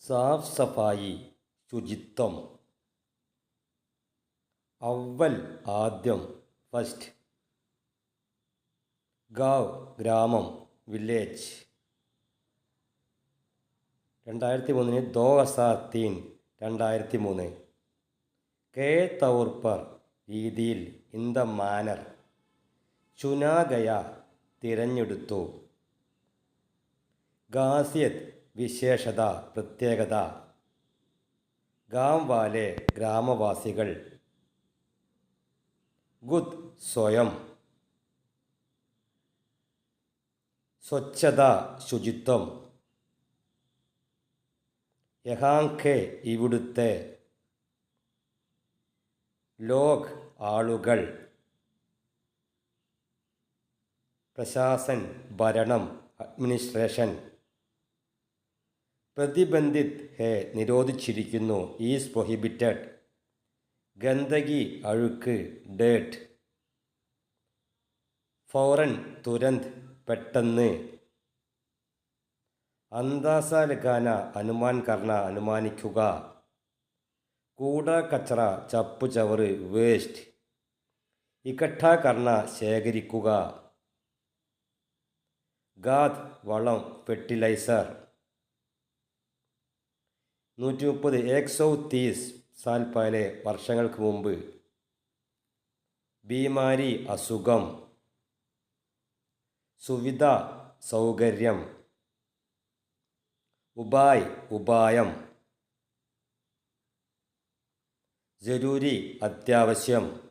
SAFF സഫായി ശുചിത്വം. അവൽ ആദ്യം ഫസ്റ്റ്. ഗാവ് ഗ്രാമം വില്ലേജ്. 2003 2003 2003. കെ തൗർ പർ രീതിയിൽ ഇൻ ദ മാനർ. ചുനാ ഗയ തിരഞ്ഞെടുത്തു. ഖാസിയത്ത് വിശേഷത പ്രത്യേകത. ഗാം വാലെ ഗ്രാമവാസികൾ. ഖുദ് സ്വയം. സ്വച്ഛത ശുചിത്വം. യഹാങ്കെ ഇവിടുത്തെ. ലോക് ആളുകൾ. പ്രശാസൻ ഭരണം അഡ്മിനിസ്ട്രേഷൻ. പ്രതിബന്ധിത് ഹെ നിരോധിച്ചിരിക്കുന്നു. Is prohibited. ഗന്ദഗി അഴുക്ക് ഡേർട്ട്. ഫൗറൻ തുരന്ത് പെട്ടെന്ന്. അന്ദാസ ലഗാന അനുമാൻ കർണ അനുമാനിക്കുക. കൂട കച്ചറ ചപ്പു ചവറ് വേസ്റ്റ്. ഇക്കട്ട കർണ ശേഖരിക്കുക. ഗാദ് വളം ഫെർട്ടിലൈസർ. 130 130 സാൽ പഹലെ വർഷങ്ങൾക്ക് മുമ്പ്. ബീമാരി അസുഖം. സുവിധ സൗകര്യം. ഉപായ് ഉപായം. ജരൂരി അത്യാവശ്യം.